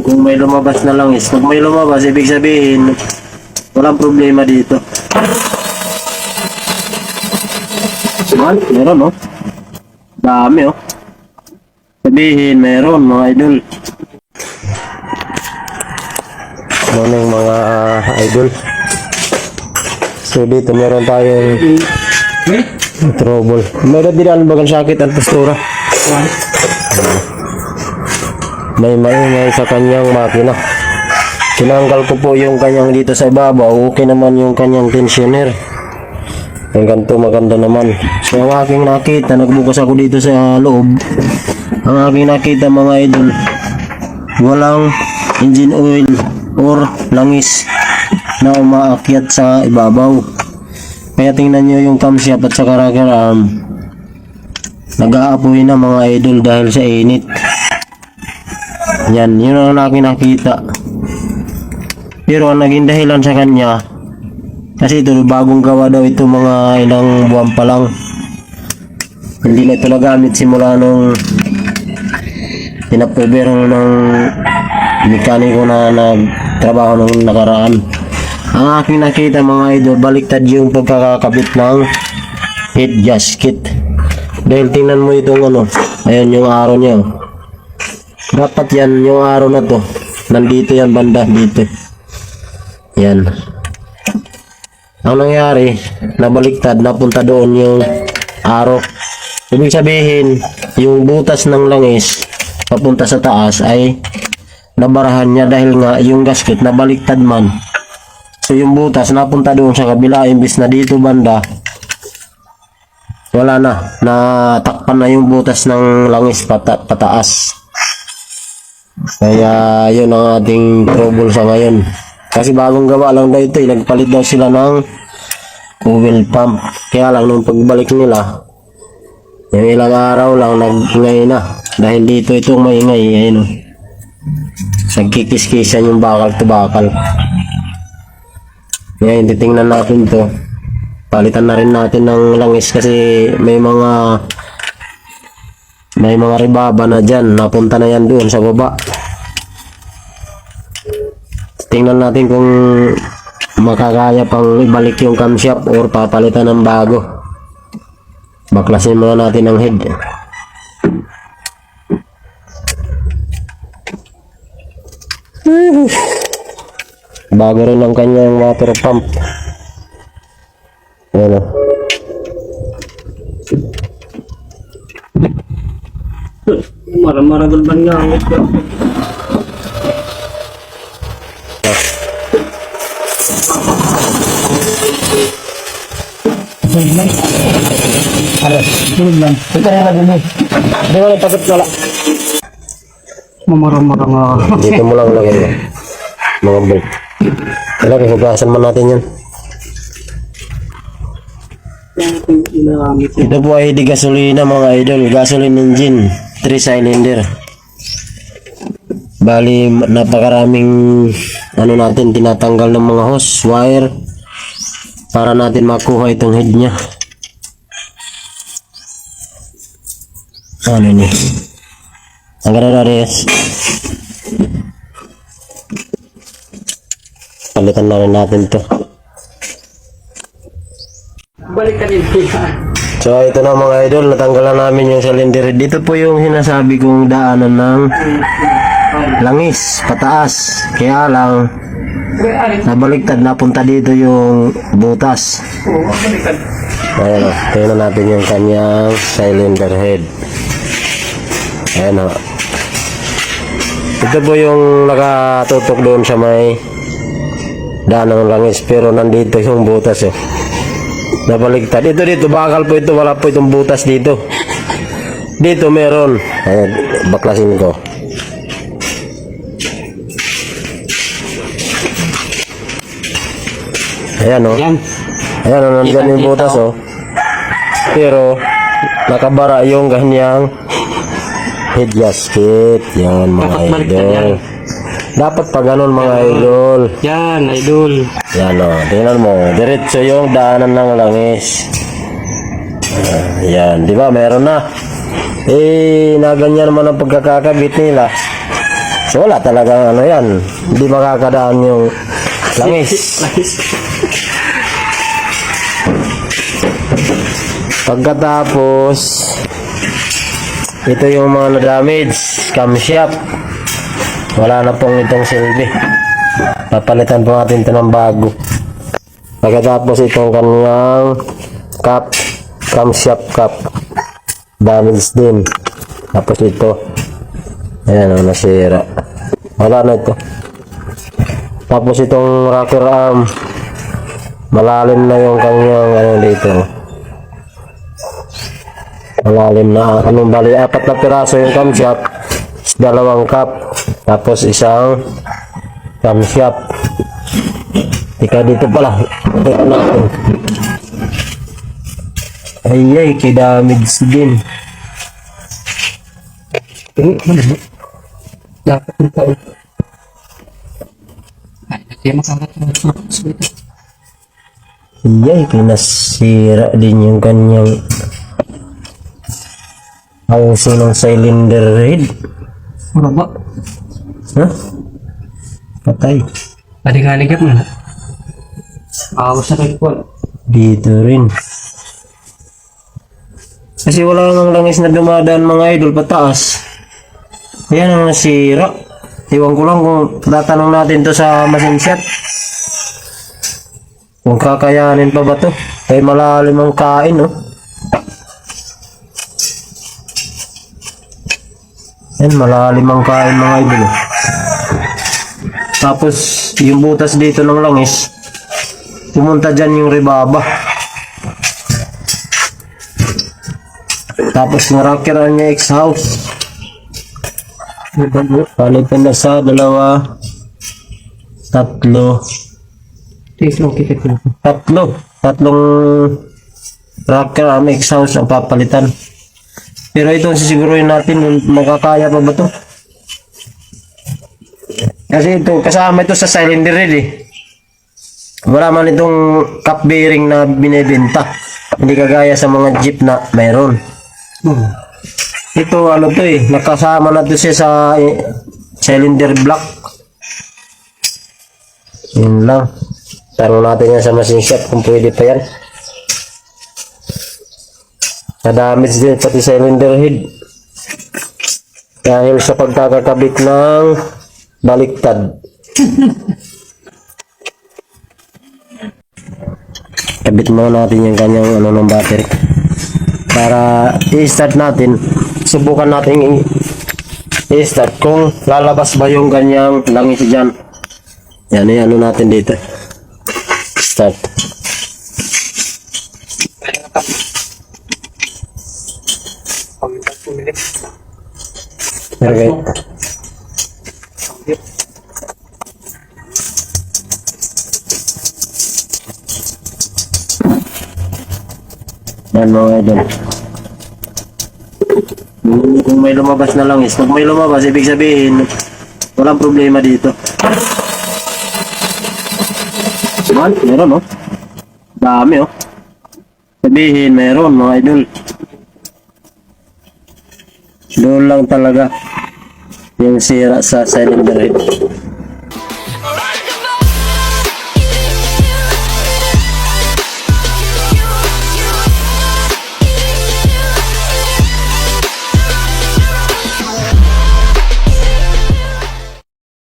Kung may lumabas na langis, pag may lumabas, ibig sabihin, walang problema dito. Meron, no? Dami, oh. Sabihin, meron, mga idol. Morning, mga idol. So, dito meron tayong trouble. Meron din ang bagang sakit ang postura. May maingay sa kanyang makina. Tinanggal ko po yung kanyang dito sa ibabaw. Okay naman yung kanyang tensioner. Ang ganito maganda naman. So, ang aking nakita, nagbukas ako dito sa loob. Ang aking nakita, mga idol, walang engine oil or langis na umaakyat sa ibabaw. Kaya tingnan nyo yung camshaft at saka rocker arm, nag-aapoy na, mga idol, dahil sa init. Yan, yun ang aking nakita. Pero ang naging dahilan sa kanya, kasi ito bagong gawa daw ito, mga ilang buwan pa lang. Hindi na ito nagamit simula nung tinapover ng mekaniko na nagtrabaho nung nakaraan. Ang aking nakita, mga idol, baliktad yung pagkakakabit ng head gasket. Dahil tingnan mo itong ano, ayun yung araw niya. Dapat yan, yung araw na to, nandito yan banda, dito. Yan. Ang nangyari, nabaliktad, napunta doon yung araw. Ibig sabihin, yung butas ng langis papunta sa taas ay nabarahan niya dahil nga yung gasket nabaliktad man. So yung butas napunta doon sa kabila, imbis na dito banda, wala na, natakpan na yung butas ng langis pataas. Kaya yun ang ating trouble sa ngayon. Kasi bagong gawa lang daw ito, nagpalit daw sila ng oil pump. Kaya lang nung pagbalik nila, yung ilang araw lang nag-ingay na. Dahil dito itong maingay, ayun o. Nagkikis-kisan yung bakal to bakal. Ngayon, titingnan natin to. Palitan na rin natin ng langis kasi may mga ribaba na dyan. Napunta na yan doon sa baba. Tingnan natin kung makakaya pang ibalik yung camshaft or papalitan ng bago. Baklasin muna natin ang head. Bago rin ang kanyang water pump. Ayan o. Marah-marah ban nga. Mamarang-marang nga. Dito mo lang lagay yan. Mga bolt. Kailangan hugasan man natin yan. Ito po ay di gasolina, mga idol. Gasoline engine, 3 cylinder. Bali, napakaraming ano natin tinatanggal ng mga hose wire para natin makuha itong head nya. Ano ni? Ang ganda res. Palitan na rin natin to. Balikan yun. So ito na, mga idol, natanggalan namin yung cylinder. Dito po yung sinasabi kong daanan ng langis pataas, kaya lang nabaliktad, napunta dito yung butas. Ayan o, tingnan natin yung kanyang cylinder head. Ayan o, ito po yung nakatutok doon sa may daan ng langis, pero nandito yung butas eh, nabaliktad. Dito bakal po ito, wala po itong butas dito. Dito meron. Ayan, baklasin ko. Ayan o. Ayan o, nandyan yung butas o. Pero nakabara yung ganyang head gasket. Yan, mga idol. Dapat pa ganun, mga idol. Yan, idol. Yan o, tingnan mo. Diretso yung daanan ng langis. Yan, di ba? Meron na. Eh, naganyan naman ang pagkakakabit nila. So wala talaga ano yan. Hindi makakadaan yung langis. Pagkatapos, ito yung mga na-damage. Camshaft. Wala na pong itong silbi. Papalitan po natin ito ng bago. Pagkatapos itong kanyang cap. Camshaft cap. Damage din. Tapos ito. Ayan o, nasira. Wala na ito. Tapos itong rocker arm. Malalim na yung kanyang ano dito. Malalim na. Anong bali? 4 na piraso yung camshaft. 2 cap. Tapos isang camshaft. Ika dito pala. Ito natin. Ay, kidamage din. Dapat yung pa. Ay, kaya makalat mo ito. Ay, kinasira din yung kanyang housing ng cylinder head. Ano ba? Ha? Patay. Adik-adik mo. Awas na kayo po. Dito rin. Kasi wala nang langis na dumadaan mga idol pataas. Yan ang nasira. Iwan ko lang kung tatanong natin to sa machine shop. Kung kakayanin pa ba to? Ay malalim ang kain, no? Yan, malalim ang kain mga idol. Tapos, yung butas dito ng langis, pumunta dyan yung rebaba. Tapos, narakiraan niya X-house. Palitan na sa 2, 3, tatlong rocker arm X-house ang papalitan. Pero ito sisiguruhin natin kung makakaya pa ba to. Kasi ito, kasama ito sa cylinder head eh. Wala man itong cap bearing na binibenta. Hindi kagaya sa mga jeep na mayroon. Ito ano to eh, nakasama na to siya sa cylinder block. Yun lang. Tanong natin yan sa machine shop kung pwede pa yan. Na-damage din pati cylinder head. Dahil sa pagkakakabit ng baliktad. Kabit muna natin yung kanyang ano ng battery. Para i-start natin, subukan natin i-start kung lalabas ba yung kanyang langis dyan. Yan, ano natin dito. Start. Okay. Yan mga idol. Kung may lumabas na langis, pag may lumabas, ibig sabihin, walang problema dito. Meron oh. Dami oh. Sabihin, meron mga idol. Doon lang talaga yung sira sa cylinder head.